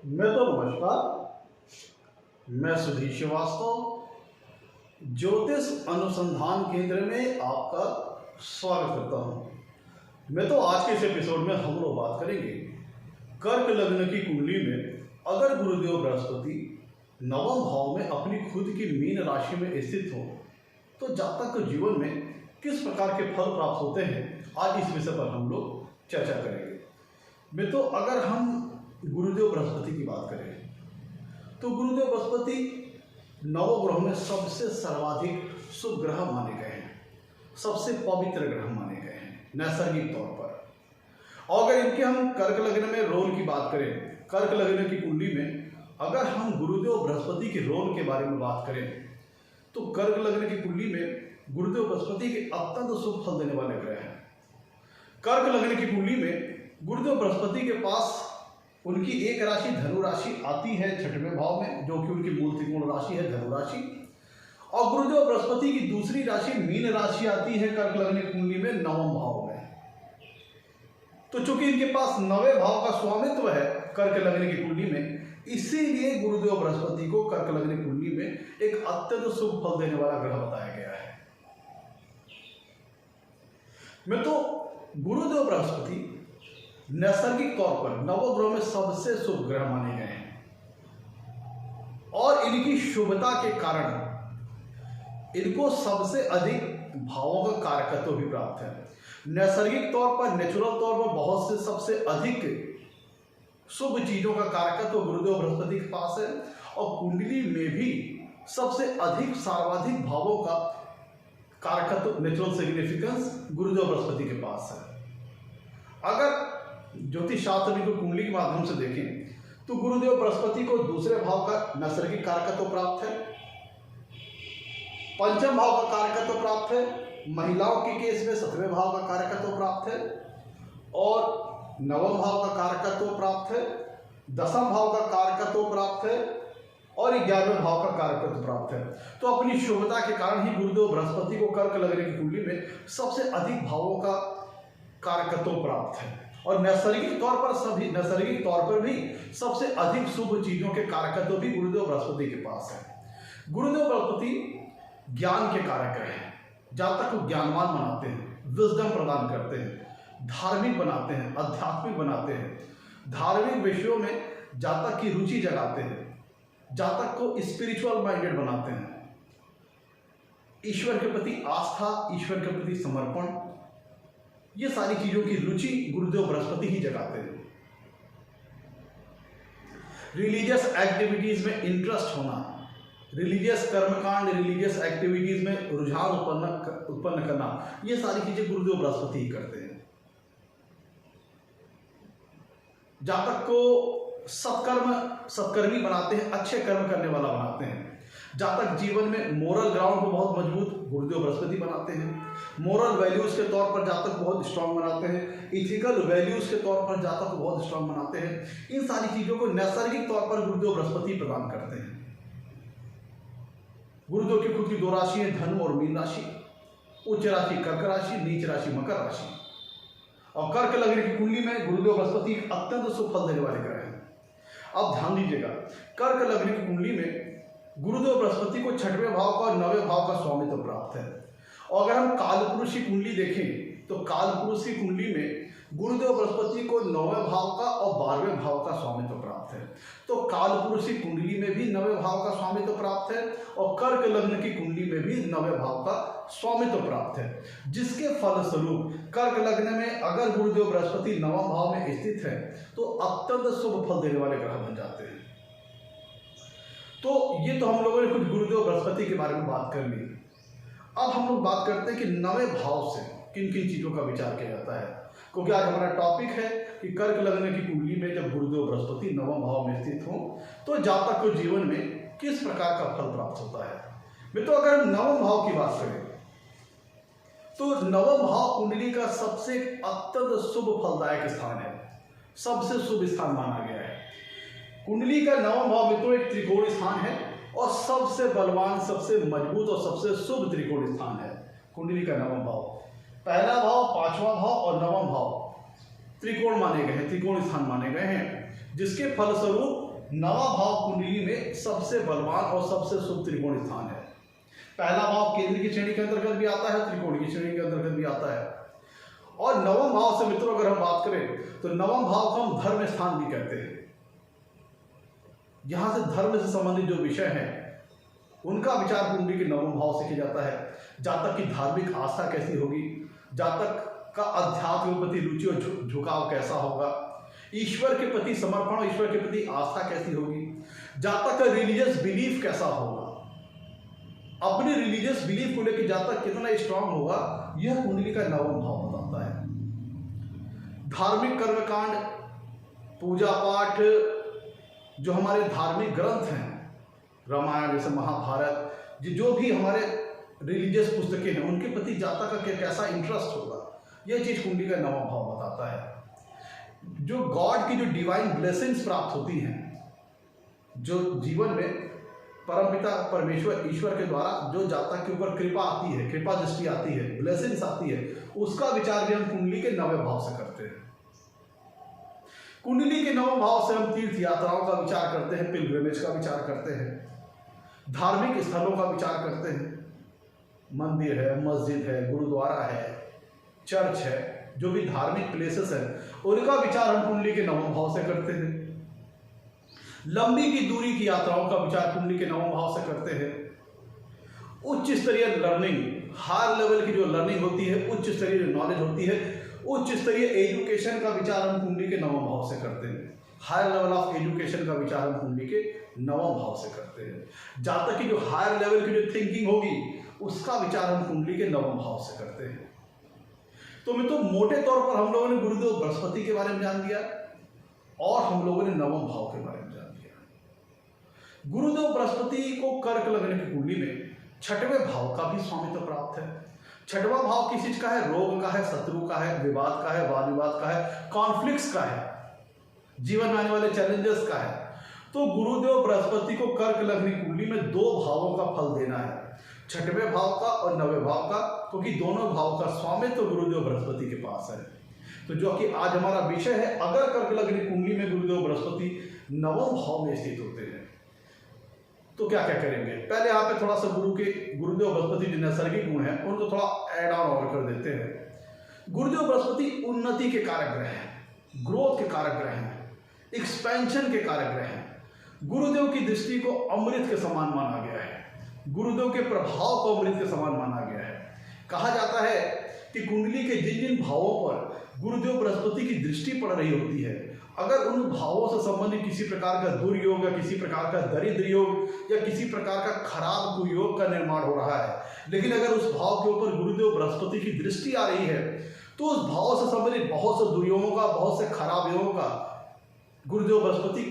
नमस्कार। मैं सुधीर श्रीवास्तव ज्योतिष अनुसंधान केंद्र में आपका स्वागत करता हूं। आज के इस एपिसोड में हम लोग बात करेंगे कर्क लग्न की कुंडली में अगर गुरुदेव बृहस्पति नवम भाव में अपनी खुद की मीन राशि में स्थित हो तो जातक को जीवन में किस प्रकार के फल प्राप्त होते हैं, आज इस विषय पर हम लोग चर्चा करेंगे। अगर हम गुरुदेव बृहस्पति की बात करें तो गुरुदेव बृहस्पति नवग्रहों में सबसे सर्वाधिक शुभ ग्रह माने गए हैं, सबसे पवित्र ग्रह माने गए हैं नैसर्गिक तौर पर। और अगर इनके हम कर्क लग्न में रोल की बात करें, कर्क लग्न की कुंडली में अगर हम गुरुदेव बृहस्पति के रोल के बारे में बात करें तो कर्क लग्न की कुंडली में गुरुदेव बृहस्पति के अत्यंत शुभ फल देने वाले ग्रह हैं। कर्क लग्न की कुंडली में गुरुदेव बृहस्पति के पास उनकी एक राशि धनु राशि आती है 6वें भाव में, जो कि उनकी मूल त्रिकोण राशि है धनु राशि, और गुरुदेव बृहस्पति की दूसरी राशि मीन राशि आती है कर्क लग्न की कुंडली में 9वें भाव में। तो चूंकि इनके पास 9वें भाव का स्वामित्व है कर्क लग्न की कुंडली में, इसीलिए गुरुदेव बृहस्पति को कर्क लग्न की कुंडली में एक अत्यंत शुभ फल देने वाला ग्रह बताया गया है। गुरुदेव बृहस्पति नैसर्गिक तौर पर नवग्रह में सबसे शुभ ग्रह माने गए हैं और इनकी शुभता के कारण इनको सबसे अधिक भावों का कारकत्व भी प्राप्त है। नैसर्गिक तौर पर नेचुरल तौर पर बहुत से सबसे अधिक शुभ चीजों का कारकत्व गुरुदेव बृहस्पति के पास है और कुंडली में भी सबसे अधिक सर्वाधिक भावों का कारकत्व नेचुरल सिग्निफिकेंस गुरुदेव बृहस्पति के पास है। अगर ज्योतिष शास्त्र में कुंडली के माध्यम से देखें तो गुरुदेव बृहस्पति को दूसरे भाव का नैसर्गिक कारकत्व प्राप्त है, पंचम भाव का कारकत्व प्राप्त है, महिलाओं के केस में 7वें भाव का कारकत्व प्राप्त है और 9वें भाव का कारकत्व प्राप्त है, 10वें भाव का कारकत्व प्राप्त है और 11वें भाव का कारकत्व प्राप्त है। तो अपनी शुभता के कारण ही गुरुदेव बृहस्पति को कर्क लग्न की कुंडली में सबसे अधिक भावों का कारकत्व प्राप्त है और नैसर्गिक तौर पर भी सबसे अधिक शुभ चीजों के कारकत्व भी गुरुदेव बृहस्पति के पास है। गुरुदेव बृहस्पति ज्ञान के कारक हैं, जातक को ज्ञानवान बनाते हैं, विजडम प्रदान करते हैं, धार्मिक बनाते हैं, आध्यात्मिक बनाते हैं, धार्मिक विषयों में जातक की रुचि जगाते हैं, जातक को स्पिरिचुअल माइंडेड बनाते हैं, ईश्वर के प्रति आस्था, ईश्वर के प्रति समर्पण, ये सारी चीजों की रुचि गुरुदेव बृहस्पति ही जगाते हैं। रिलीजियस एक्टिविटीज में इंटरेस्ट होना, रिलीजियस कर्मकांड, रिलीजियस एक्टिविटीज में रुझान उत्पन्न करना, ये सारी चीजें गुरुदेव बृहस्पति ही करते हैं। जातक को सत्कर्मी बनाते हैं, अच्छे कर्म करने वाला बनाते हैं। जातक जीवन में मोरल ग्राउंड को बहुत मजबूत गुरुदेव बृहस्पति बनाते हैं। मोरल वैल्यूज के तौर पर जातक को बहुत स्ट्रांग बनाते हैं, इथिकल वैल्यूज के तौर पर जातक को बहुत स्ट्रांग बनाते हैं। इन सारी चीजों को नैसर्गिक तौर पर गुरुदेव बृहस्पति प्रदान करते हैं। गुरुदेव की खुद की 2 राशि है धनु और मीन राशि, उच्च राशि कर्क राशि, नीच राशि मकर राशि। और कर्क लग्न की कुंडली में गुरुदेव बृहस्पति अत्यंत शुभ फल देने वाले ग्रह हैं। अब ध्यान दीजिएगा, कर्क लग्न की कुंडली में गुरुदेव बृहस्पति को 6वें भाव का और 9वें भाव का स्वामित्व प्राप्त है। और अगर हम कालपुरुष की कुंडली देखें तो कालपुरुष की कुंडली में गुरुदेव बृहस्पति को 9वें भाव का और 12वें भाव का स्वामित्व प्राप्त है। तो कालपुरुष की कुंडली में भी 9वें भाव का स्वामित्व प्राप्त है और कर्क लग्न की कुंडली में भी 9वें भाव का स्वामित्व प्राप्त है, जिसके फलस्वरूप कर्क लग्न में अगर गुरुदेव बृहस्पति 9वें भाव में स्थित है तो अत्यंत शुभ फल देने वाले ग्रह बन जाते हैं। तो ये तो हम लोगों ने कुछ गुरुदेव बृहस्पति के बारे में बात कर ली। अब हम लोग बात करते हैं कि 9वें भाव से किन किन चीजों का विचार किया जाता है, क्योंकि आज हमारा टॉपिक है कि कर्क लग्न की कुंडली में जब गुरुदेव बृहस्पति 9वें भाव में स्थित हो तो जातक को जीवन में किस प्रकार का फल प्राप्त होता है। अगर हम 9वें भाव की बात करें तो 9वां भाव कुंडली का सबसे अत्यंत शुभ फलदायक स्थान है, सबसे शुभ स्थान माना गया है। कुंडली का 9वां भाव एक त्रिकोण स्थान है और सबसे बलवान, सबसे मजबूत और सबसे शुभ त्रिकोण स्थान है कुंडली का 9वां भाव। पहला भाव, 5वां भाव और 9वां भाव त्रिकोण माने गए हैं, त्रिकोण स्थान माने गए हैं, जिसके फलस्वरूप नवा भाव कुंडली में सबसे बलवान और सबसे शुभ त्रिकोण स्थान है। पहला भाव केंद्र की श्रेणी के अंतर्गत भी आता है, त्रिकोण की श्रेणी के अंतर्गत भी आता है। और नवम भाव से मित्रों अगर हम बात करें तो नवम भाव को हम धर्म स्थान भी कहते हैं। यहां से धर्म से संबंधित जो विषय हैं उनका विचार कुंडली के नवम भाव से किया जाता है। जातक की धार्मिक आस्था कैसी होगी, जातक का अध्यात्म के प्रति रुचि और झुकाव कैसा होगा, ईश्वर के प्रति समर्पण और ईश्वर के प्रति आस्था कैसी होगी, जातक का रिलीजियस बिलीफ कैसा होगा, अपने रिलीजियस बिलीफ को लेकर जातक कितना स्ट्रांग होगा, यह कुंडली का नवम भाव बताता है। धार्मिक कर्मकांड, पूजा पाठ, जो हमारे धार्मिक ग्रंथ हैं, रामायण जैसे महाभारत, जो भी हमारे रिलीजियस पुस्तकें हैं, उनके प्रति जातक का कैसा इंटरेस्ट होगा, यह चीज कुंडली का नवम भाव बताता है। जो गॉड की जो डिवाइन ब्लेसिंग्स प्राप्त होती हैं, जो जीवन में परमपिता परमेश्वर ईश्वर के द्वारा जो जातक के ऊपर कृपा आती है, कृपा दृष्टि आती है, ब्लेसिंग्स आती है, उसका विचार भी हम कुंडली के नवे भाव से करते हैं। कुंडली के नवम भाव से हम तीर्थ यात्राओं का विचार करते हैं, पिलग्रिमेज का विचार करते हैं, धार्मिक स्थलों का विचार करते हैं। मंदिर है, मस्जिद है, गुरुद्वारा है, चर्च है, जो भी धार्मिक प्लेसेस है, उनका विचार हम कुंडली के नवम भाव से करते हैं। लंबी की दूरी की यात्राओं का विचार कुंडली के नवम भाव से करते हैं। उच्च स्तरीय लर्निंग, हायर लेवल की जो लर्निंग होती है, उच्च स्तरीय जो नॉलेज होती है, उच्च स्तरीय एजुकेशन का विचार हम कुंडली के नवम भाव से करते हैं। हायर लेवल ऑफ एजुकेशन का विचार हम कुंडली के नवम भाव से करते हैं। जातक की जो हायर लेवल की जो थिंकिंग होगी, उसका विचार हम कुंडली के नवम भाव से करते हैं। तो मित्रों, मोटे तौर पर हम लोगों ने गुरुदेव बृहस्पति के बारे में जान लिया और हम लोगों ने नवम भाव के बारे में जान लिया। गुरुदेव बृहस्पति को कर्क लग्न की कुंडली में छठवें भाव का भी स्वामित्व प्राप्त है। छठवां भाव किस चीज का है? रोग का है, शत्रु का है, विवाद का है, वाद विवाद का है, कॉन्फ्लिक्ट्स का है, जीवन में आने वाले चैलेंजेस का है। तो गुरुदेव बृहस्पति को कर्क लग्न की कुंडली में दो भावों का फल देना है, छठवें भाव का और नवे भाव का, क्योंकि दोनों भाव का स्वामित्व गुरुदेव बृहस्पति के पास है। तो जो कि आज हमारा विषय है, अगर कर्क लग्न की कुंडली में गुरुदेव बृहस्पति नवम भाव में स्थित होते हैं तो क्या क्या करेंगे। पहले यहाँ पे थोड़ा सा गुरुदेव बृहस्पति जो नैसर्गिक गुण है उनको थोड़ा ऐड ऑन और कर देते हैं। गुरुदेव बृहस्पति उन्नति के कारक ग्रह हैं, ग्रोथ के कारक ग्रह हैं, एक्सपेंशन के कारक ग्रह हैं। गुरुदेव की दृष्टि को अमृत के समान माना गया है, गुरुदेव के प्रभाव को अमृत के समान माना गया है। कहा जाता है कि कुंडली के जिन जिन भावों पर गुरुदेव बृहस्पति की दृष्टि पड़ रही होती है, अगर उन भावों से संबंधित किसी प्रकार का दुर्योग या किसी प्रकार का दरिद्र योग या किसी प्रकार का खराब कुयोग का निर्माण हो रहा है, लेकिन अगर उस भाव के ऊपर गुरुदेव बृहस्पति की दृष्टि आ रही है, तो उस भाव से संबंधित बहुत से दुर्योगों का, बहुत से खराब योगों का गुरुदेव बृहस्पति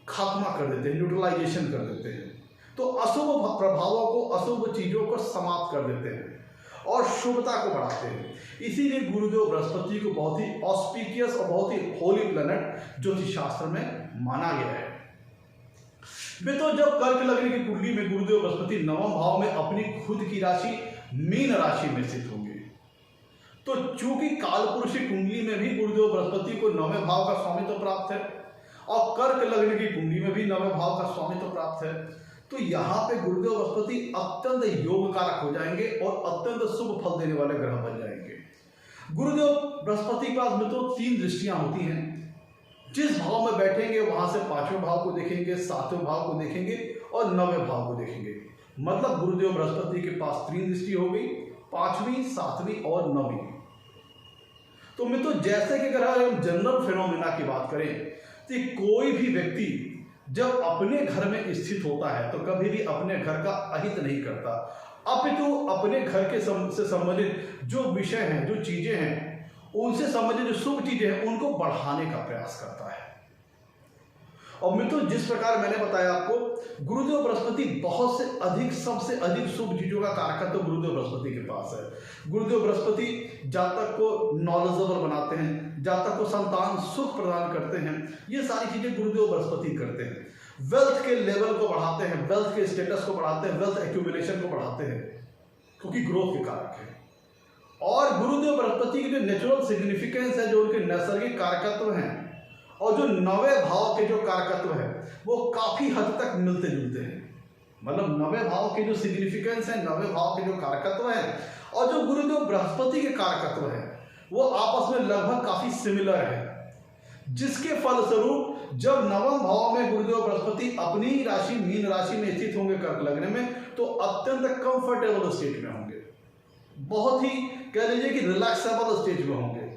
खात्मा कर देते हैं, न्यूट्रलाइजेशन कर देते हैं। तो अशुभ प्रभावों को, अशुभ चीजों को समाप्त कर देते हैं और शुभता को बढ़ाते हैं। इसीलिए गुरुदेव बृहस्पति को बहुत ही ऑस्पिशियस और बहुत ही होली प्लैनेट ज्योतिष शास्त्र में माना गया है। वे तो जब कर्क लग्न की कुंडली में गुरुदेव बृहस्पति नवम भाव में अपनी खुद की राशि मीन राशि में स्थित होंगे, तो चूंकि कालपुरुष की कुंडली में भी गुरुदेव बृहस्पति को नवे भाव का स्वामित्व प्राप्त है और कर्क लग्न की कुंडली में भी नवे भाव का स्वामित्व प्राप्त है, तो यहाँ पे गुरुदेव बृहस्पति अत्यंत योग कारक हो जाएंगे और अत्यंत शुभ फल देने वाले ग्रह बन जाएंगे। गुरुदेव बृहस्पति के पास मित्रों 3 दृष्टियां होती हैं। जिस भाव में बैठेंगे वहां से 5वें भाव को देखेंगे, 7वें भाव को देखेंगे और 9वें भाव को देखेंगे। मतलब गुरुदेव बृहस्पति के पास 3 दृष्टि हो गई, 5वीं, 7वीं और 9वीं। तो मित्रों, जैसे कि अगर हम जनरल फिनोमेना की बात करें तो कोई भी व्यक्ति जब अपने घर में स्थित होता है तो कभी भी अपने घर का अहित नहीं करता, अपितु अपने घर के से संबंधित जो विषय हैं, जो चीजें हैं, उनसे संबंधित जो शुभ चीजें हैं, उनको बढ़ाने का प्रयास करता है। और मित्रों, जिस प्रकार मैंने बताया आपको, गुरुदेव बृहस्पति बहुत से अधिक, सबसे अधिक शुभ चीजों का कारकत्व तो गुरुदेव बृहस्पति के पास है। गुरुदेव बृहस्पति जातक को नॉलेजेबल बनाते हैं, जातक को संतान सुख प्रदान करते हैं। ये सारी चीजें गुरुदेव बृहस्पति करते हैं। वेल्थ के लेवल को बढ़ाते हैं, वेल्थ के स्टेटस को बढ़ाते हैं, वेल्थ एक्यूमुलेशन को बढ़ाते हैं, क्योंकि ग्रोथ के कारक है। और गुरुदेव बृहस्पति की जो नेचुरल सिग्निफिकेंस है, जो उनके नैसर्गिक कारकत्व हैं, और जो नवे भाव के जो कारकत्व है वो काफी हद तक मिलते जुलते हैं। मतलब नवे भाव के जो सिग्निफिकेंस है, नवे भाव के जो कारकत्व है और जो गुरुदेव बृहस्पति के कारकत्व है वो आपस में लगभग काफी सिमिलर है, जिसके फलस्वरूप जब नवम भाव में गुरुदेव बृहस्पति अपनी ही राशि मीन राशि में स्थित होंगे कर्क लग्न में, तो अत्यंत कंफर्टेबल स्टेट में होंगे, बहुत ही कह लीजिए कि रिलैक्सेबल स्टेज में होंगे।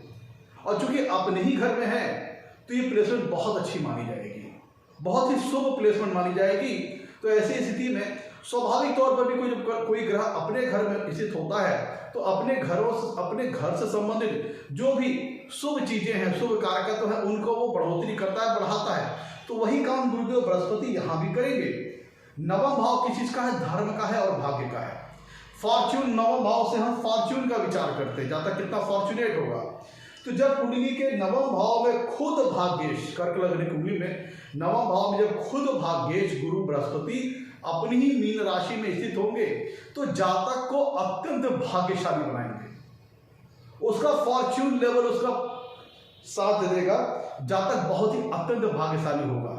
और चूंकि अपने ही घर में है तो ये प्लेसमेंट बहुत अच्छी मानी जाएगी, बहुत ही शुभ प्लेसमेंट मानी जाएगी। तो ऐसी स्थिति में स्वाभाविक तौर पर भी कोई ग्रह अपने घर में स्थित होता है तो अपने घर से संबंधित जो भी शुभ चीजें हैं, शुभ कारकत्व है, उनको वो बढ़ोतरी करता है, बढ़ाता है। तो वही काम गुरुदेव बृहस्पति यहाँ भी करेंगे। नवम भाव किस चीज का है? धर्म का है और भाग्य का है। फॉर्च्यून, नवम भाव से हम फॉर्च्यून का विचार करते हैं, जाता कितना फॉर्चुनेट होगा। तो जब कुंडली के नवम भाव में खुद भाग्येश, कर्क लग्न कुंडली में नवम भाव में जब खुद भाग्येश गुरु बृहस्पति अपनी ही मीन राशि में स्थित होंगे तो जातक को अत्यंत भाग्यशाली बनाएंगे, उसका फॉर्च्यून लेवल उसका साथ दे देगा, जातक बहुत ही अत्यंत भाग्यशाली होगा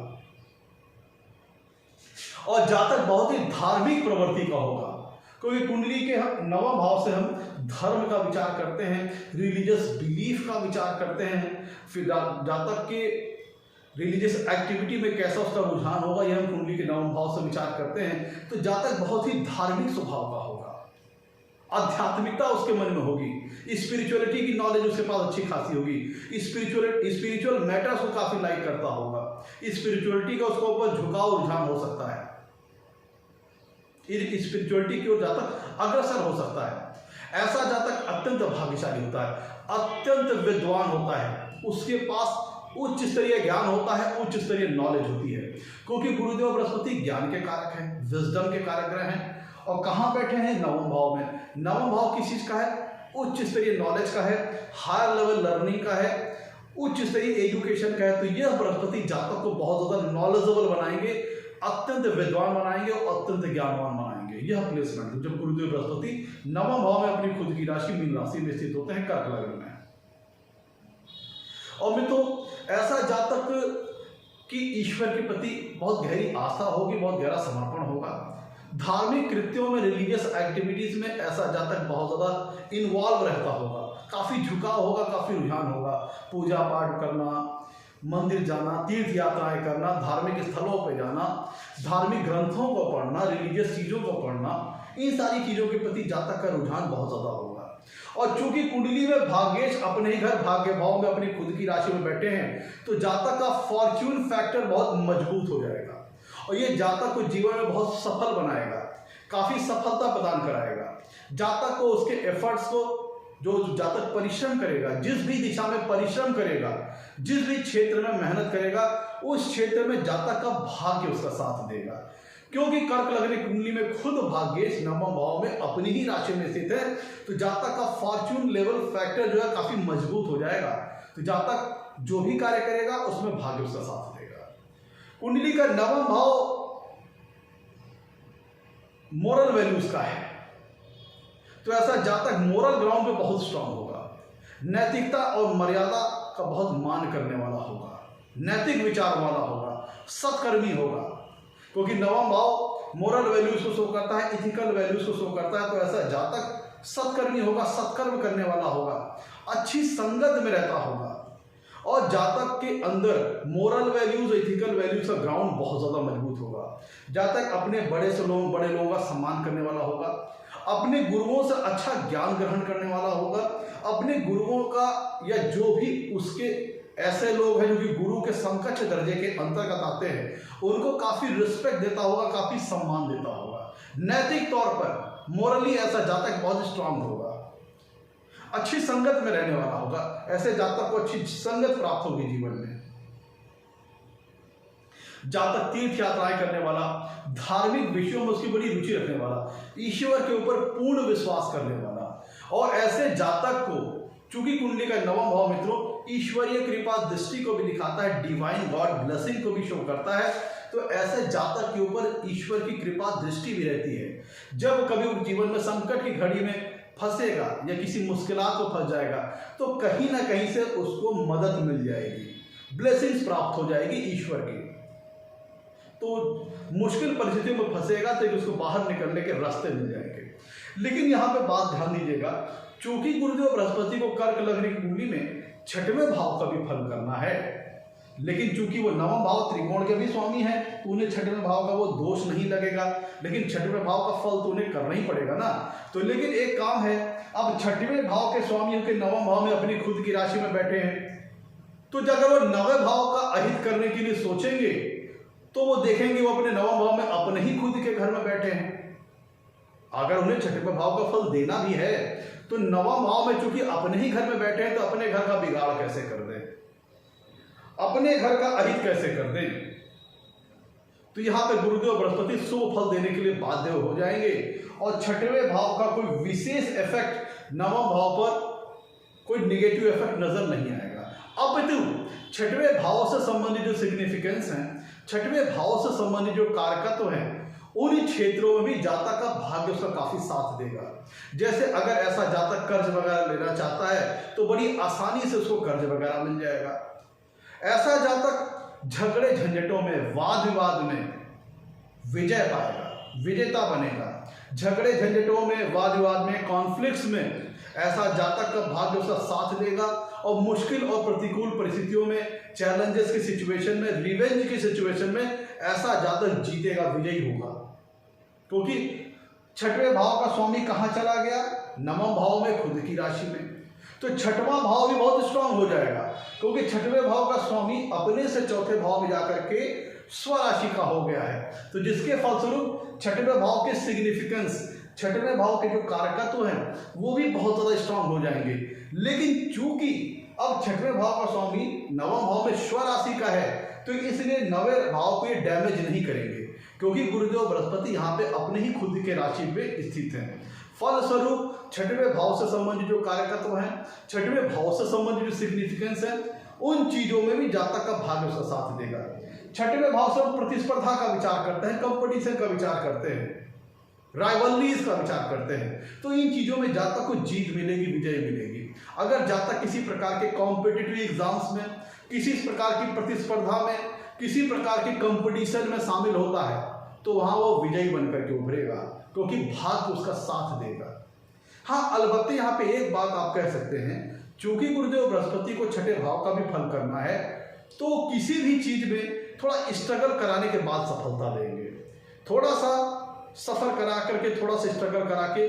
और जातक बहुत ही धार्मिक प्रवृत्ति का होगा। क्योंकि कुंडली के हम नवम भाव से हम धर्म का विचार करते हैं, रिलीजियस बिलीफ का विचार करते हैं, फिर जातक के रिलीजियस एक्टिविटी में कैसा उसका रुझान होगा यह हम कुंडली के नवम भाव से विचार करते हैं। तो जातक बहुत ही धार्मिक स्वभाव का होगा, आध्यात्मिकता उसके मन में होगी, स्पिरिचुअलिटी की नॉलेज उसके पास अच्छी खासी होगी, स्पिरिचुअल मैटर्स को काफी लाइक करता होगा, स्पिरिचुअलिटी का उसके ऊपर झुकाव रुझान हो सकता है, स्पिरिचुअलिटी की ओर जातक अग्रसर हो सकता है। ऐसा जातक अत्यंत भाग्यशाली होता है, अत्यंत विद्वान होता है, उसके पास उच्च स्तरीय ज्ञान होता है, उच्च स्तरीय नॉलेज होती है। क्योंकि गुरुदेव बृहस्पति ज्ञान के कारक हैं, विजडम के कारक ग्रह हैं और कहाँ बैठे हैं? नवम भाव में। नवम भाव किस चीज का है? उच्च स्तरीय नॉलेज का है, हायर लेवल लर्निंग का है, उच्च स्तरीय एजुकेशन का है। तो यह बृहस्पति जातक को बहुत ज्यादा नॉलेजेबल बनाएंगे, अत्यंत विद्वान बनाएंगे और अत्यंत ज्ञानवान बनाएंगे। यह प्लेसमेंट जब गुरुदेव बृहस्पति नवम भाव में अपनी खुद की राशि मीन राशि में स्थित होते हैं कर्क लग्न में। और मित्रों, ऐसा जातक की ईश्वर के प्रति बहुत गहरी आस्था होगी, बहुत गहरा समर्पण होगा। धार्मिक कृत्यों में, रिलीजियस एक्टिविटीज में ऐसा जातक बहुत ज्यादा इन्वॉल्व रहता होगा, काफी झुकाव होगा, काफी रुझान होगा। पूजा पाठ करना, मंदिर जाना, तीर्थ यात्राएं करना, धार्मिक स्थलों पर जाना, धार्मिक ग्रंथों को पढ़ना, रिलीजियस चीजों को पढ़ना, इन सारी चीजों के प्रति जातक का रुझान बहुत ज्यादा होगा। और चूंकि कुंडली में भाग्येश अपने ही घर भाग्य भाव में अपनी खुद की राशि में बैठे हैं तो जातक का फॉर्च्यून फैक्टर बहुत मजबूत हो जाएगा और ये जातक को जीवन में बहुत सफल बनाएगा, काफी सफलता प्रदान कराएगा। जातक को उसके एफर्ट्स को, जो जातक परिश्रम करेगा, जिस भी दिशा में परिश्रम करेगा, जिस भी क्षेत्र में मेहनत करेगा, उस क्षेत्र में जातक का भाग्य उसका साथ देगा। क्योंकि कर्क लग्न कुंडली में खुद भाग्येश नवम भाव में अपनी ही राशि में स्थित है तो जातक का फॉर्च्यून लेवल फैक्टर जो है काफी मजबूत हो जाएगा। तो जातक जो भी कार्य करेगा उसमें भाग्य उसका साथ देगा। कुंडली का नवम भाव मोरल वैल्यूज का है तो ऐसा जातक मोरल ग्राउंड पे बहुत स्ट्रांग होगा, नैतिकता और मर्यादा का बहुत मान करने वाला होगा, नैतिक विचार वाला होगा, सत्कर्मी होगा। क्योंकि नवम भाव मोरल वैल्यूज को शो करता है, इथिकल वैल्यूज को शो करता है। तो ऐसा जातक सत्कर्मी होगा, सत्कर्म करने वाला होगा, अच्छी संगत में रहता होगा और जातक के अंदर मोरल वैल्यूज, इथिकल वैल्यूज का ग्राउंड बहुत ज्यादा मजबूत होगा। जातक अपने बड़े लोगों का सम्मान करने वाला होगा, अपने गुरुओं से अच्छा ज्ञान ग्रहण करने वाला होगा, अपने गुरुओं का या जो भी उसके ऐसे लोग हैं जो कि गुरु के समकक्ष दर्जे के अंतर्गत आते हैं उनको काफी रिस्पेक्ट देता होगा, काफी सम्मान देता होगा। नैतिक तौर पर मोरली ऐसा जातक बहुत स्ट्रांग होगा, अच्छी संगत में रहने वाला होगा। ऐसे जातक को अच्छी संगत प्राप्त होगी जीवन में। जातक तीर्थ यात्राएं करने वाला, धार्मिक विषयों में उसकी बड़ी रुचि रखने वाला, ईश्वर के ऊपर पूर्ण विश्वास करने वाला। और ऐसे जातक को चूंकि कुंडली का नवम भाव मित्रों ईश्वरीय कृपा दृष्टि को भी दिखाता है, डिवाइन गॉड ब्लेसिंग को भी शो करता है। तो ऐसे जातक के ऊपर ईश्वर की कृपा दृष्टि भी रहती है। जब कभी वो जीवन में संकट की घड़ी में फंसेगा या किसी मुश्किलात को फंस जाएगा तो कहीं ना कहीं से उसको मदद मिल जाएगी। ब्लेसिंग्स प्राप्त हो जाएगी ईश्वर की। तो मुश्किल परिस्थितियों में फंसेगा तो उसको बाहर निकलने के रास्ते मिल जाएंगे। लेकिन यहाँ पे बात ध्यान दीजिएगा, चूंकि गुरुदेव बृहस्पति को कर्क लग्न की कुंडली में 6वें भाव का भी फल करना है, लेकिन चूंकि वो 9वां भाव त्रिकोण के भी स्वामी है तो उन्हें 6वें भाव का वो दोष नहीं लगेगा, लेकिन 6वें भाव का फल तो उन्हें करना ही पड़ेगा ना। तो लेकिन एक काम है, अब 6वें भाव के स्वामियों के 9वां भाव में अपनी खुद की राशि में बैठे हैं, तो अगर वो 9वें भाव का अहित करने के लिए सोचेंगे तो वो देखेंगे वो अपने 9वां भाव में अपने ही खुद के घर में बैठे हैं। अगर उन्हें 6वें भाव का फल देना भी है तो 9वां भाव में चूंकि अपने ही घर में बैठे हैं, तो अपने घर का बिगाड़ कैसे कर दें, अपने घर का अहित कैसे कर दें। तो यहां पे गुरुदेव बृहस्पति शुभ फल देने के लिए बाध्य हो जाएंगे और 6वें भाव का कोई विशेष इफेक्ट 9वां भाव पर कोई निगेटिव इफेक्ट नजर नहीं आएगा। अब तो 6वें भाव से संबंधित जो सिग्निफिकेंस है, 6वें भाव से संबंधित जो कारकत्व है, उन क्षेत्रों में भी जातक का भाग्य उसका काफी साथ देगा। जैसे अगर ऐसा जातक कर्ज वगैरह लेना चाहता है तो बड़ी आसानी से उसको कर्ज वगैरह मिल जाएगा। ऐसा जातक झगड़े झंझटों में, वाद विवाद में विजय पाएगा, विजेता बनेगा। झगड़े झंझटों में, वाद विवाद में, कॉन्फ्लिक्ट्स में ऐसा जातक का भाग्य उसका साथ देगा और मुश्किल और प्रतिकूल परिस्थितियों में, चैलेंजेस की सिचुएशन में, रिवेंज की सिचुएशन में ऐसा जातक जीतेगा, विजयी होगा। क्योंकि 6वें भाव का स्वामी कहां चला गया? 9वां भाव में, खुद की राशि में। तो 6वां भाव भी बहुत स्ट्रांग हो जाएगा, क्योंकि 6वें भाव का स्वामी अपने से 4थे भाव में जाकर के स्वराशि का हो गया है। तो जिसके फलस्वरूप 6वें भाव के सिग्निफिकेंस, 6वें भाव के जो कारकत्व हैं वो भी बहुत ज्यादा स्ट्रांग हो जाएंगे। लेकिन चूंकि अब 6वें भाव का स्वामी 9वां भाव में स्वराशि का है, तो इसलिए 9वें भाव को ये डैमेज नहीं करेंगे, क्योंकि गुरुदेव बृहस्पति यहाँ पे अपने ही खुद के राशि पे स्थित हैं। फलस्वरूप 6वें भाव से संबंधित जो कारकत्व हैं, 6वें भाव से संबंधित जो सिग्निफिकेंस है, उन चीजों में भी जातक का भाग्य उसका साथ देगा। 6वें भाव से हम प्रतिस्पर्धा का विचार करते हैं, कंपटीशन का विचार करते हैं, राइवलरीज का विचार करते हैं। तो इन चीजों में जातक को जीत मिलेगी, विजय मिलेगी। अगर जातक किसी प्रकार के कॉम्पिटिटिव एग्जाम्स में, किसी प्रकार की प्रतिस्पर्धा में, किसी प्रकार के कंपटीशन में शामिल होता है, तो वहां वो विजयी बनकर के उभरेगा, क्योंकि भाग्य उसका साथ देगा। हाँ, अलबत्ते यहाँ पे एक बात आप कह सकते हैं, चूंकि गुरुदेव बृहस्पति को 6ठे भाव का भी फल करना है, तो किसी भी चीज में थोड़ा स्ट्रगल कराने के बाद सफलता देंगे। थोड़ा सा सफर करा करके, थोड़ा सा स्ट्रगल करा के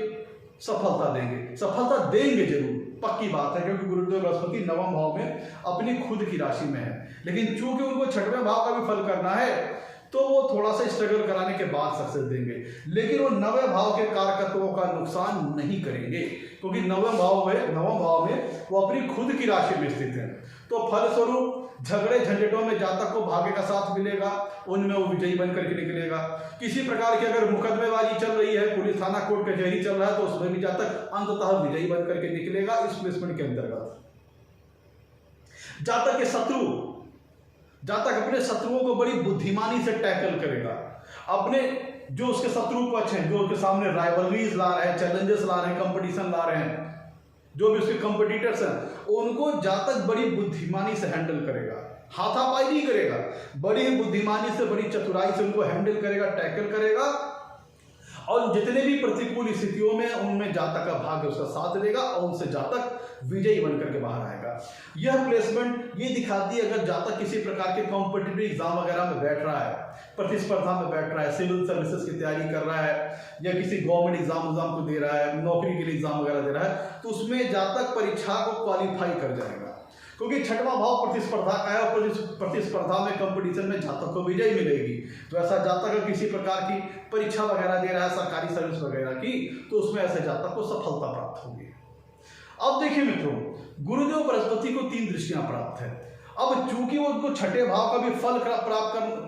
सफलता देंगे। सफलता देंगे जरूर, पक्की बात है, क्योंकि गुरुदेव बृहस्पति 9वां भाव में अपनी खुद की राशि में है। लेकिन चूंकि उनको 6वें भाव का भी फल करना है, तो वो थोड़ा सा स्ट्रगल कराने के बाद सक्सेस देंगे। लेकिन वो 9वें भाव के कारकत्वों का नुकसान नहीं करेंगे, क्योंकि 9वें भाव में वो अपनी खुद की राशि में स्थित है। तो फलस्वरूप झगड़े झंझटों में जातक को भाग्य का साथ मिलेगा, उनमें वो विजयी बनकर के निकलेगा। किसी प्रकार की अगर मुकदमेबाजी चल रही है, पुलिस थाना कोर्ट कचहरी चल रहा है, तो उसमें भी जातक अंततः विजयी बनकर के निकलेगा इस प्लेसमेंट के अंतर्गत। जातक के शत्रु, जातक अपने शत्रुओं को बड़ी बुद्धिमानी से टैकल करेगा। अपने जो उसके शत्रु पक्ष हैं, जो उसके सामने राइवलरीज ला रहे हैं, चैलेंजेस ला रहे हैं, कंपटीशन ला रहे हैं, जो भी उसके कंपटीटर्स हैं, उनको जातक बड़ी बुद्धिमानी से हैंडल करेगा, हाथापाई नहीं करेगा, बड़ी बुद्धिमानी से, बड़ी चतुराई से उनको हैंडल करेगा, टैकल करेगा। और जितने भी प्रतिकूल स्थितियों में, उनमें जातक का भाग्य उसका साथ देगा और उनसे जातक विजयी बनकर के बाहर आएगा। यह प्लेसमेंट ये दिखाती है, अगर जातक किसी प्रकार के कॉम्पिटिटिव एग्जाम वगैरह में बैठ रहा है, प्रतिस्पर्धा में बैठ रहा है, सिविल सर्विसेज की तैयारी कर रहा है, या किसी गवर्नमेंट एग्जाम को दे रहा है, नौकरी के लिए एग्जाम वगैरह दे रहा है, तो उसमें जातक परीक्षा को क्वालिफाई कर जाएगा, क्योंकि 6वां भाव प्रतिस्पर्धा का है और प्रतिस्पर्धा में, कंपटीशन में जातक को विजय मिलेगी। तो ऐसा जातक अगर किसी प्रकार की परीक्षा वगैरह दे रहा है, सरकारी सर्विस वगैरह की, तो उसमें ऐसे जातक को सफलता प्राप्त होगी। अब देखिए मित्रों, गुरुदेव बृहस्पति को 3 दृष्टियां प्राप्त है। अब चूंकि वो उनको 6ठे भाव का भी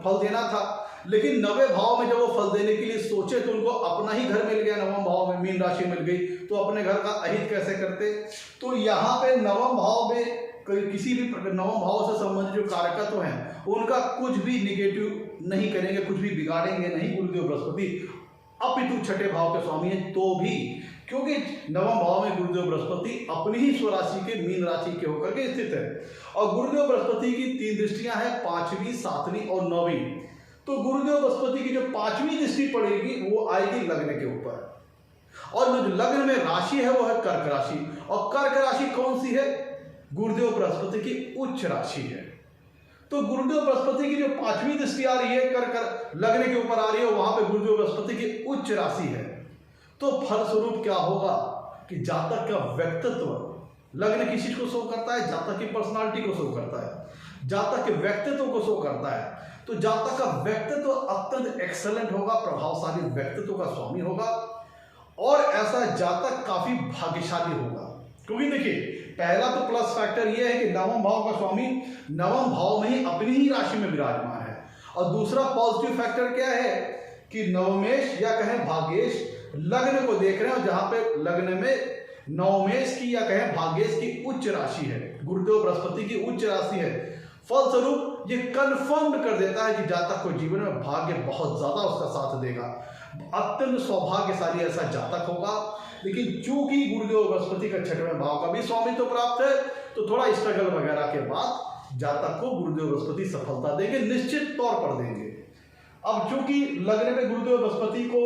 फल देना था, लेकिन 9वें भाव में जब वो फल देने के लिए सोचे तो उनको अपना ही घर मिल गया, 9वां भाव में मीन राशि मिल गई, तो अपने घर का अहित कैसे करते। तो यहाँ पे 9वां भाव में किसी भी 9वां भाव से संबंधित जो कारकत्व हैं, उनका कुछ भी निगेटिव नहीं करेंगे, कुछ भी बिगाड़ेंगे नहीं गुरुदेव बृहस्पति, अपितु 6ठे भाव के स्वामी हैं तो भी, क्योंकि नवम भाव में गुरुदेव बृहस्पति अपनी ही स्वराशि के मीन राशि के होकर के स्थित है। और गुरुदेव बृहस्पति की 3 दृष्टियां हैं, 5वीं, 7वीं और 9वीं। तो गुरुदेव बृहस्पति की जो 5वीं दृष्टि पड़ेगी वो आएगी लग्न के ऊपर, और जो लग्न में राशि है वो है कर्क राशि। और कर्क राशि कौन सी है? गुरुदेव बृहस्पति की उच्च राशि है। तो गुरुदेव बृहस्पति की जो 5वीं दृष्टि आ रही है कर्क लग्न के ऊपर आ रही है, वहां पे गुरुदेव बृहस्पति की उच्च राशि है। तो फलस्वरूप क्या होगा कि जातक का व्यक्तित्व, लग्न किस चीज को शो करता है? जातक की पर्सनालिटी को शो करता है, जातक के व्यक्तित्व को शो करता है। तो जातक का व्यक्तित्व अत्यंत एक्सेलेंट होगा, प्रभावशाली व्यक्तित्व का स्वामी होगा, और ऐसा जातक काफी भाग्यशाली होगा। क्योंकि देखिए, पहला तो प्लस फैक्टर यह है कि नवम भाव का स्वामी नवम भाव में ही अपनी ही राशि में विराजमान है। और दूसरा पॉजिटिव फैक्टर क्या है कि नवमेश या कहें भाग्येश लग्न को देख रहे हैं, और जहां पे लग्न में नवमेश की या कहें भाग्येश की उच्च राशि है, गुरुदेव बृहस्पति की उच्च राशि है। फलस्वरूप ये कंफर्म कर देता है कि जातक को जीवन में भाग्य बहुत ज्यादा उसका साथ देगा, अत्यंत सौभाग्यशाली ऐसा जातक होगा। लेकिन चूंकि गुरुदेव बृहस्पति का 6वें भाव का भी स्वामित्व प्राप्त है, तो थोड़ा स्ट्रगल वगैरह के बाद जातक को गुरुदेव बृहस्पति सफलता देंगे, निश्चित तौर पर देंगे। अब चूंकि लग्न में गुरुदेव बृहस्पति को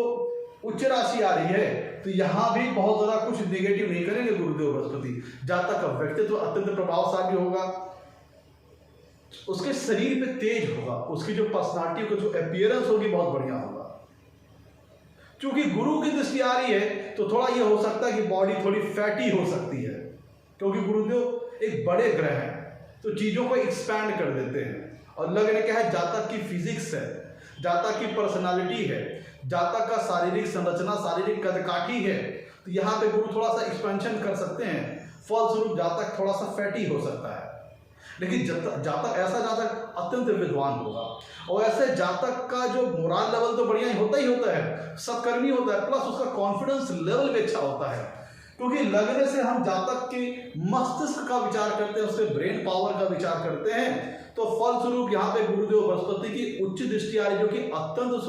उच्च राशि आ रही है, तो यहां भी बहुत ज्यादा कुछ नेगेटिव नहीं करेंगे गुरुदेव बृहस्पति। जातक का व्यक्तित्व अत्यंत प्रभावशाली होगा, उसके शरीर पे तेज होगा, उसकी जो पर्सनालिटी को जो अपीयरेंस होगी बहुत बढ़िया होगा। क्योंकि गुरु की दृष्टि आ रही है, तो थोड़ा ये हो सकता है कि बॉडी थोड़ी फैटी हो सकती है, क्योंकि गुरुदेव एक बड़े ग्रह हैं, तो चीजों को एक्सपैंड कर देते हैं। और लग्न क्या है? जातक की फिजिक्स है, जातक की पर्सनालिटी है, जातक का शारीरिक संरचना, शारीरिक कदकाठी है, तो यहाँ पे गुरु थोड़ा सा एक्सपेंशन कर सकते हैं। फलस्वरूप जातक थोड़ा सा फैटी हो सकता है। लेकिन जातक ऐसा जातक अत्यंत विद्वान होगा, और ऐसे जातक का जो मोरल लेवल तो बढ़िया ही होता है, सत्कर्मी होता है, प्लस उसका कॉन्फिडेंस लेवल भी अच्छा होता है। क्योंकि लगने से हम जातक के मस्तिष्क का विचार करते हैं, उसके ब्रेन पावर का विचार करते हैं। तो फलस्वरूप यहाँ पे गुरुदेव बृहस्पति की उच्च दृष्टि आ रही, जो कि अत्यंत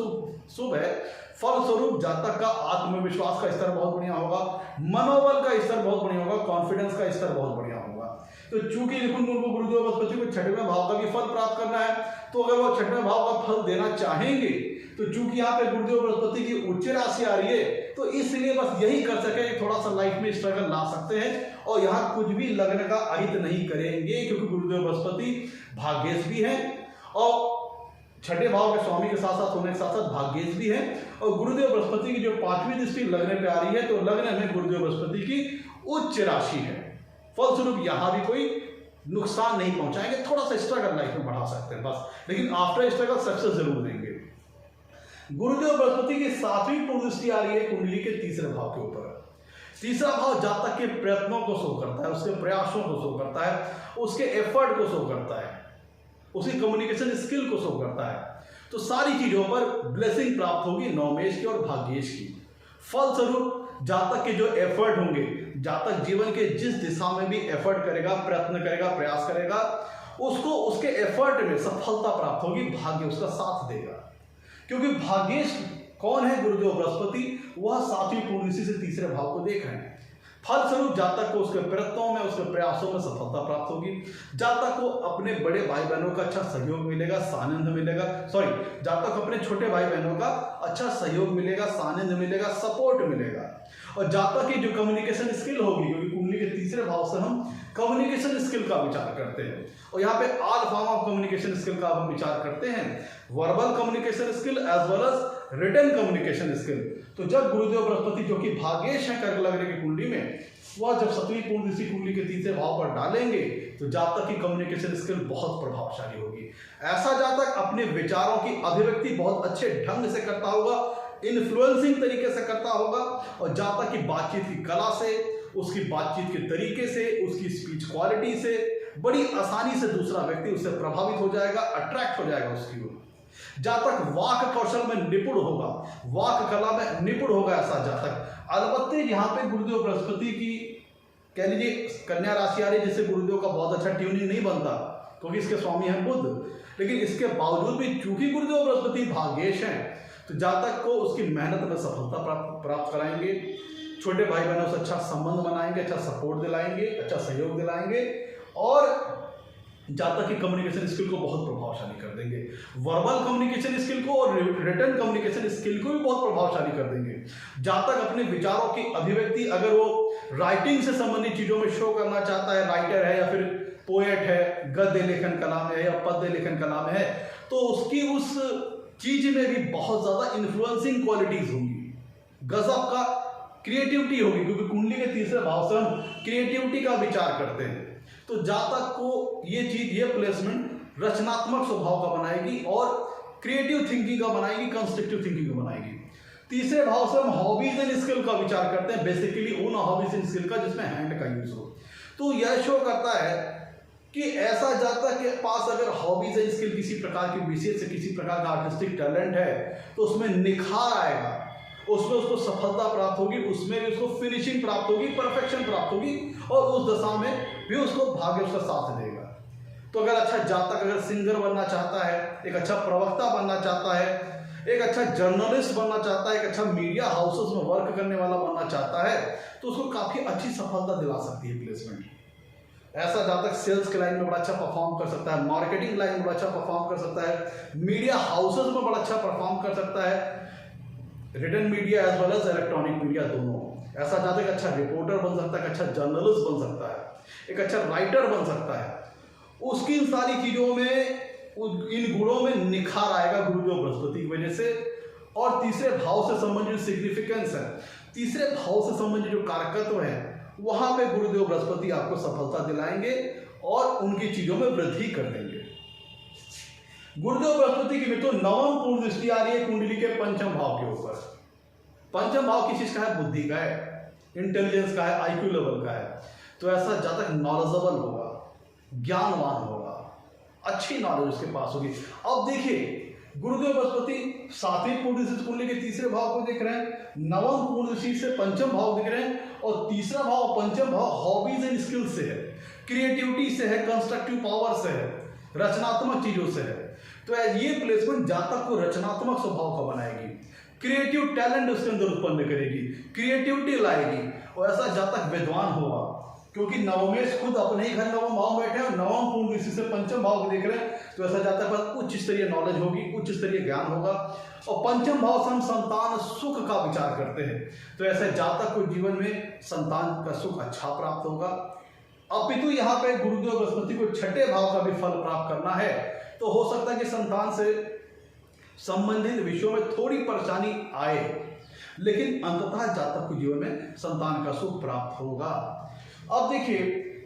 शुभ है। फलस्वरूप जातक का आत्मविश्वास का स्तर बहुत बढ़िया होगा, मनोबल का स्तर बहुत बढ़िया होगा, कॉन्फिडेंस का स्तर बहुत बढ़िया होगा। तो चूंकि उनको गुरुदेव बृहस्पति को 6वें भाव का भी फल प्राप्त करना है, तो अगर वो 6वें भाव का फल देना चाहेंगे, तो चूंकि यहाँ पे गुरुदेव बृहस्पति की उच्च राशि आ रही है, तो इसलिए बस यही कर सके कि थोड़ा सा लाइफ में स्ट्रगल ला सकते हैं, और यहाँ कुछ भी लग्न का अहित नहीं करेंगे, क्योंकि गुरुदेव बृहस्पति भाग्येश भी हैं, और 6ठे भाव के स्वामी के साथ साथ होने के साथ साथ भाग्येश भी है। और गुरुदेव बृहस्पति की जो 5वीं दृष्टि लग्न पे आ रही है, तो लग्न में गुरुदेव बृहस्पति की उच्च राशि है। फलस्वरूप यहां भी कोई नुकसान नहीं पहुंचाएंगे, थोड़ा सा स्ट्रगल लाइफ में बढ़ा सकते हैं बस, लेकिन आफ्टर स्ट्रगल सक्सेस जरूर देंगे। गुरुदेव बृहस्पति की 7वीं पूर्ण दृष्टि आ रही है कुंडली के 3रे भाव के ऊपर। 3रा भाव जातक के प्रयत्नों को शो करता है, उसके प्रयासों को शो करता है, उसके एफर्ट को शो करता है, उसकी कम्युनिकेशन स्किल को शो करता है। तो सारी चीजों पर ब्लेसिंग प्राप्त होगी नवमेश की और भाग्येश की। फलस्वरूप जातक के जो एफर्ट होंगे, जातक जीवन के जिस दिशा में भी एफर्ट करेगा, प्रयत्न करेगा, प्रयास करेगा, उसको उसके एफर्ट में सफलता प्राप्त होगी, भाग्य उसका साथ देगा। क्योंकि भाग्येश कौन है? गुरुदेव बृहस्पति, वह 7वीं पूर्ण दृष्टि से 3रे भाव को देख रहे हैं। फलस्वरूप जातक को उसके प्रयत्नों में, उसके प्रयासों में सफलता प्राप्त होगी। जातक को अपने बड़े भाई बहनों का अच्छा सहयोग मिलेगा, सानिध्य मिलेगा, जातक को अपने छोटे भाई बहनों का अच्छा सहयोग मिलेगा, सानिध्य मिलेगा, सपोर्ट मिलेगा। और जातक की जो कम्युनिकेशन स्किल होगी, क्योंकि कुंडली के 3रे भाव से हम कम्युनिकेशन स्किल का विचार करते हैं, और यहाँ पे all form of communication skill का हम विचार करते हैं, verbal communication skill as well as written communication skill. तो जब गुरुदेव बृहस्पति जो कि भाग्येश है कर्क लग्न की कुंडली में, वह जब 7वीं पूर्ण दृष्टि कुंडली के 3रे भाव पर डालेंगे, तो जातक की कम्युनिकेशन स्किल बहुत प्रभावशाली होगी। ऐसा जातक अपने विचारों की अभिव्यक्ति बहुत अच्छे ढंग से करता होगा, इन्फ्लुएंसिंग तरीके से करता होगा, और जातक की बातचीत की कला से, उसकी बातचीत के तरीके से, उसकी स्पीच क्वालिटी से बड़ी आसानी से दूसरा व्यक्ति उससे प्रभावित हो जाएगा, अट्रैक्ट हो जाएगा उसकी ओर। जातक वाक कौशल में निपुण होगा, वाक कला में निपुण होगा ऐसा जातक। अलबत्ते यहाँ पे गुरुदेव बृहस्पति की कह लीजिए कन्या राशि आ रही है, जिससे गुरुदेव का बहुत अच्छा ट्यूनिंग नहीं बनता, क्योंकि इसके स्वामी हैं बुध। लेकिन इसके बावजूद भी चूंकि गुरुदेव बृहस्पति भाग्येश हैं, तो जातक को उसकी मेहनत में सफलता प्राप्त कराएंगे। छोटे भाई बहनों से अच्छा संबंध बनाएंगे, अच्छा सपोर्ट दिलाएंगे, अच्छा सहयोग दिलाएंगे और जातक की कम्युनिकेशन स्किल को बहुत प्रभावशाली कर देंगे। वर्बल कम्युनिकेशन स्किल को और रिटन कम्युनिकेशन स्किल को भी बहुत प्रभावशाली कर देंगे। जातक अपने विचारों की अभिव्यक्ति अगर वो राइटिंग से संबंधित चीजों में शो करना चाहता है, राइटर है या फिर पोएट है, गद्य लेखन कला में है या पद्य लेखन कला में है, तो उसकी उस चीज में भी बहुत ज्यादा इन्फ्लुएंसिंग क्वालिटीज होंगी, गजब का क्रिएटिविटी होगी, क्योंकि कुंडली के तीसरे भाव से हम क्रिएटिविटी का विचार करते हैं। तो जातक को ये चीज, ये प्लेसमेंट रचनात्मक स्वभाव का बनाएगी और क्रिएटिव थिंकिंग का बनाएगी, कंस्ट्रक्टिव थिंकिंग का बनाएगी। तीसरे भाव से हम हॉबीज एंड स्किल का विचार करते हैं, बेसिकली उन हॉबीज एंड स्किल का जिसमें हैंड का यूज हो। तो यह शो करता है कि ऐसा जातक के पास अगर हॉबीज एंड स्किल किसी प्रकार की विशेष से किसी प्रकार का आर्टिस्टिक टैलेंट है तो उसमें निखार आएगा, उसमें उसको सफलता प्राप्त होगी, उसमें भी उसको फिनिशिंग प्राप्त होगी, परफेक्शन प्राप्त होगी और उस दशा में भी उसको भाग्य उसका साथ देगा। तो अगर अच्छा जातक अगर सिंगर बनना चाहता है, एक अच्छा प्रवक्ता बनना चाहता है, एक अच्छा जर्नलिस्ट बनना चाहता है, एक अच्छा मीडिया हाउसेस में वर्क करने वाला बनना चाहता है, तो उसको काफी अच्छी सफलता दिला सकती है प्लेसमेंट। ऐसा जातक सेल्स के लाइन में बड़ा अच्छा परफॉर्म कर सकता है, मार्केटिंग लाइन में बड़ा अच्छा परफॉर्म कर सकता है, मीडिया हाउसेस में बड़ा अच्छा परफॉर्म कर सकता है, written media as well as electronic media दोनों। ऐसा जातक अच्छा रिपोर्टर बन सकता है, एक अच्छा जर्नलिस्ट बन सकता है, एक अच्छा राइटर बन सकता है। उसकी इन सारी चीजों में, इन गुणों में निखार आएगा गुरुदेव बृहस्पति की वजह से। और तीसरे भाव से संबंधित सिग्निफिकेंस है, तीसरे भाव से संबंधित जो कारकत्व है, वहां पे गुरुदेव बृहस्पति आपको सफलता दिलाएंगे और उनकी चीजों में वृद्धि कर देंगे। गुरुदेव बृहस्पति की मित्रों नवम पूर्ण दृष्टि आ रही है कुंडली के पंचम भाव के ऊपर। पंचम भाव किस चीज का है? बुद्धि का है, इंटेलिजेंस का है, आईक्यू लेवल का है। तो ऐसा जातक नॉलेजेबल होगा, ज्ञानवान होगा, अच्छी नॉलेज उसके पास होगी। अब देखिए गुरुदेव बृहस्पति सातवीं पूर्ण दृष्टि कुंडली के तीसरे भाव को देख रहे हैं, नवम पूर्ण दृष्टि से पंचम भाव दिख रहे हैं और तीसरा भाव पंचम भाव हॉबीज एंड स्किल्स से है, क्रिएटिविटी से है, कंस्ट्रक्टिव पावर से है, रचनात्मक चीजों से है। तो ये प्लेसमेंट जातक को रचनात्मक स्वभाव का बनाएगी, क्रिएटिव टैलेंट उसके अंदर उत्पन्न करेगी, क्रिएटिविटी लाएगी और ऐसा जातक विद्वान होगा, क्योंकि नवमेश खुद अपने ही घर नवम भाव बैठे हैं और नवम पूर्ण दृष्टि से पंचम भाव को देख रहे हैं। तो ऐसा जातक पर उच्च स्तरीय नॉलेज होगी, उच्च स्तरीय ज्ञान होगा और पंचम भाव से हम संतान सुख का विचार करते हैं। तो ऐसे जातक को जीवन में संतान का सुख अच्छा प्राप्त होगा। अपितु यहाँ पे गुरुदेव बृहस्पति को छठे भाव का भी फल प्राप्त करना है, तो हो सकता है कि संतान से संबंधित विषयों में थोड़ी परेशानी आए, लेकिन अंततः जातक को जीवन में संतान का सुख प्राप्त होगा। अब देखिए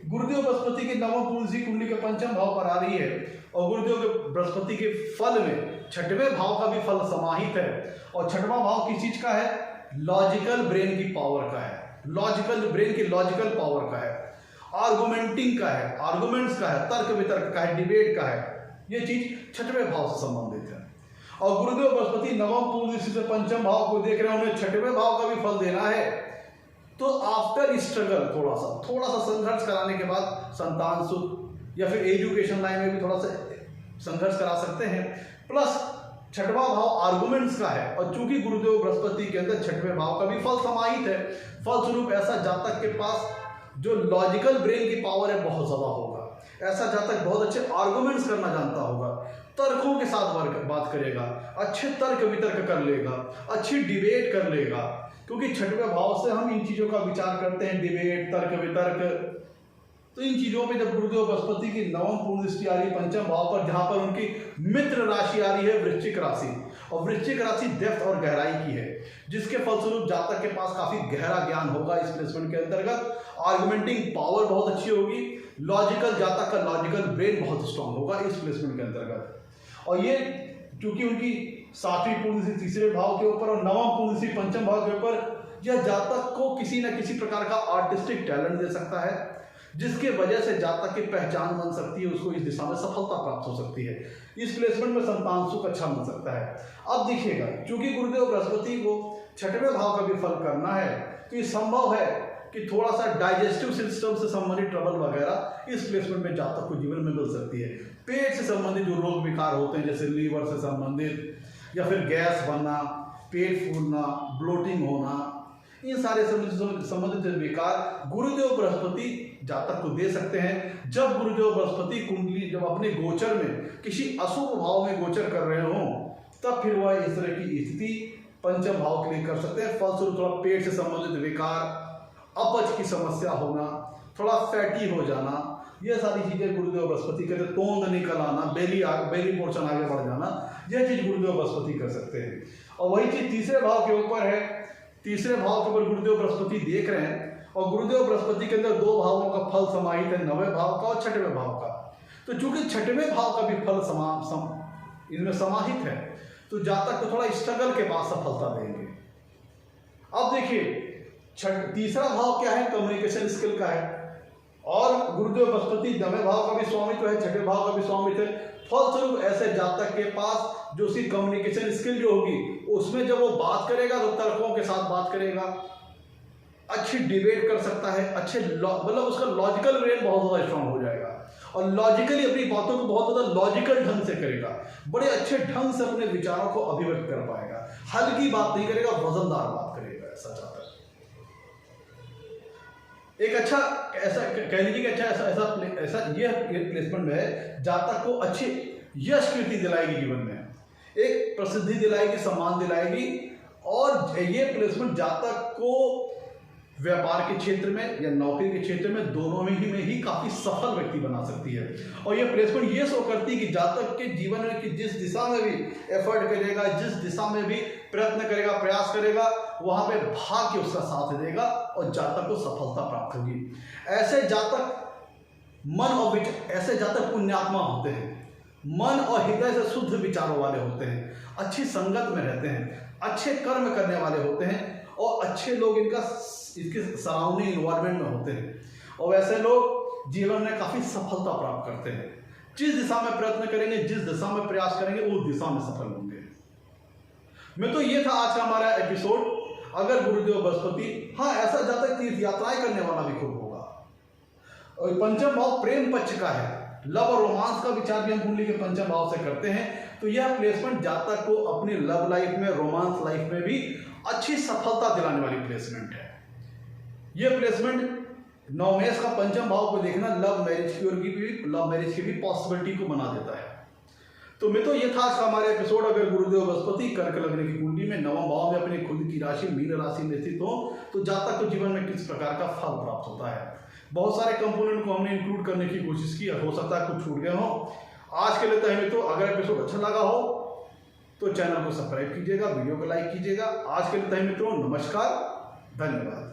गुरुदेव बृहस्पति के नवम पूर्ण कुंडली के पंचम भाव पर आ रही है और गुरुदेव बृहस्पति के फल में छठवें भाव का भी फल समाहित है। और छठवां भाव किस चीज का है? लॉजिकल ब्रेन की पावर का है, लॉजिकल ब्रेन की लॉजिकल पावर का है, आर्गुमेंटिंग का है, आर्गुमेंट्स का है, तर्क वितर्क का है, डिबेट का है। ये चीज छठवें भाव से संबंधित है। और गुरुदेव बृहस्पति नवम पूर्ण दृष्टि से पंचम भाव को देख रहे हैं, उन्हें छठवें भाव का भी फल देना है। तो आफ्टर स्ट्रगल थोड़ा सा संघर्ष कराने के बाद संतान सुख या फिर एजुकेशन लाइन में भी थोड़ा सा संघर्ष करा सकते हैं। प्लस छठवां भाव आर्गुमेंट्स का है और चूंकि गुरुदेव बृहस्पति के अंदर छठवें भाव का भी फल समाहित है, फलस्वरूप ऐसा जातक के पास जो लॉजिकल ब्रेन की पावर है बहुत ज्यादा होगा। ऐसा जातक बहुत अच्छे आर्गुमेंट्स करना जानता होगा, तर्कों के साथ बात करेगा, अच्छे तर्क वितर्क कर लेगा, अच्छी डिबेट कर लेगा, क्योंकि छठवें भाव से हम इन चीजों का विचार करते हैं, डिबेट, तर्क वितर्क। तो इन चीजों पे जब गुरुदेव बृहस्पति की नवम पूर्ण दृष्टि आ रही है पंचम भाव पर, जहां पर उनकी मित्र राशि आ रही है वृश्चिक राशि, और वृश्चिक राशि डेप्थ और गहराई की है, जिसके फलस्वरूप जातक के पास काफी गहरा ज्ञान होगा इस प्लेसमेंट के अंतर्गत। आर्गुमेंटिंग पावर बहुत अच्छी होगी, लॉजिकल जातक का लॉजिकल ब्रेन बहुत स्ट्रांग होगा इस प्लेसमेंट के अंतर्गत। और ये चूंकि उनकी सातवीं पूर्ण दृष्टि तीसरे भाव के ऊपर और नवम पूर्ण दृष्टि पंचम भाव के ऊपर, यह जातक को किसी न किसी प्रकार का आर्टिस्टिक टैलेंट दे सकता है, जिसके वजह से जातक की पहचान बन सकती है, उसको इस दिशा में सफलता प्राप्त हो सकती है। इस प्लेसमेंट में संतान सुख अच्छा मिल सकता है। अब देखिएगा चूंकि गुरुदेव बृहस्पति को छठवें भाव का भी फल करना है, तो ये संभव है कि थोड़ा सा डाइजेस्टिव सिस्टम से संबंधित ट्रबल वगैरह इस प्लेसमेंट में जातक को जीवन में मिल सकती है। पेट से संबंधित जो रोग विकार होते हैं, जैसे लीवर से संबंधित या फिर गैस बनना, पेट फूलना, ब्लोटिंग होना, इन सारे संबंधित विकार गुरुदेव बृहस्पति जातक को दे सकते हैं। जब गुरुदेव बृहस्पति कुंडली जब अपने गोचर में किसी अशुभ भाव में गोचर कर रहे हों, तब फिर वह इस तरह की स्थिति पंचम भाव के लिए कर सकते हैं। फलस्वरूप थोड़ा पेट से संबंधित विकार, अपच की समस्या होना, थोड़ा फैटी हो जाना, ये सारी चीजें गुरुदेव बृहस्पति कहते हैं। तोंद निकल आना, बेली पोर्शन आगे बढ़ जाना, यह चीज गुरुदेव बृहस्पति कर सकते हैं। और वही चीज तीसरे भाव के ऊपर है। तीसरे भाव के ऊपर गुरुदेव बृहस्पति देख रहे हैं, और गुरुदेव बृहस्पति के अंदर दो भावों का फल समाहित है, 9वें भाव का और 6वें भाव का। तो चूंकि 6वें भाव का भी फल इनमें समाहित है, तो जातक को थोड़ा स्ट्रगल के बाद सफलता देंगे। अब देखिए तीसरा भाव क्या है, कम्युनिकेशन स्किल का है, और गुरुदेव बृहस्पति 9वें भाव का भी स्वामित्व है, 6वें भाव का भी स्वामित्व है। फलस्वरूप ऐसे जातक के पास जो उसकी कम्युनिकेशन स्किल जो होगी, उसमें जब वो बात करेगा तो तर्कों के साथ बात करेगा, अच्छी डिबेट कर सकता है, अच्छे मतलब उसका लॉजिकल ब्रेन बहुत ज़्यादा स्ट्रांग हो जाएगा, और लॉजिकली अपनी बातों को बहुत ज़्यादा लॉजिकल ढंग से करेगा, बड़े अच्छे ढंग से अपने विचारों को अभिव्यक्त कर पाएगा, हल्की बात नहीं करेगा, वजनदार बात करेगा ऐसा जातक। एक अच्छा ऐसा कह लीजिए कि ऐसा ये प्लेसमेंट में है, जातक को अच्छी यश कीर्ति दिलाएगी, जीवन में एक प्रसिद्धि दिलाएगी, सम्मान दिलाएगी, और ये प्लेसमेंट जातक को व्यापार के क्षेत्र में या नौकरी के क्षेत्र में दोनों में ही काफी सफल व्यक्ति बना सकती है। और ये प्लेसमेंट ये शो करती है कि जातक के जीवन में कि जिस दिशा में भी एफर्ट करेगा, जिस दिशा में भी प्रयत्न करेगा, प्रयास करेगा, वहां पे भाग्य उसका साथ देगा और जातक को सफलता प्राप्त होगी। ऐसे जातक ऐसे जातक पुण्यात्मा होते हैं, मन और हृदय से शुद्ध विचारों वाले होते हैं, अच्छी संगत में रहते हैं, अच्छे कर्म करने वाले होते हैं, और अच्छे लोग इसके सराउंडिंग इन्वायरमेंट में होते हैं, और वैसे लोग जीवन में काफी सफलता प्राप्त करते हैं। जिस दिशा में प्रयत्न करेंगे, जिस दिशा में प्रयास करेंगे, उस दिशा में सफल होंगे। मैं तो ये था आज का हमारा एपिसोड। अगर गुरुदेव बृहस्पति, हाँ ऐसा जातक तीर्थ यात्राएं करने वाला भी खूब होगा। और पंचम भाव प्रेम पक्ष का है, लव और रोमांस का विचार भी हम कुंडली के पंचम भाव से करते हैं। तो यह प्लेसमेंट जातक को अपनी लव लाइफ में, रोमांस लाइफ में भी अच्छी सफलता दिलाने वाली प्लेसमेंट है। यह प्लेसमेंट नवमेष का पंचम भाव को देखना लव मैरिज की भी पॉसिबिलिटी को बना देता है। तो मैं तो ये था आज का हमारे एपिसोड। अगर गुरुदेव बृहस्पति कर्क लग्न की कुंडली में 9वें भाव में अपनी खुद की राशि मीन राशि में स्थित हो, तो जातक को जीवन में किस प्रकार का फल प्राप्त होता है। बहुत सारे कंपोनेंट को हमने इंक्लूड करने की कोशिश की, हो सकता है कुछ छूट गए हो। आज के लिए तो हमें तो अगर एपिसोड अच्छा लगा हो तो चैनल को सब्सक्राइब कीजिएगा, वीडियो को लाइक कीजिएगा। आज के लिए मित्रों नमस्कार, धन्यवाद।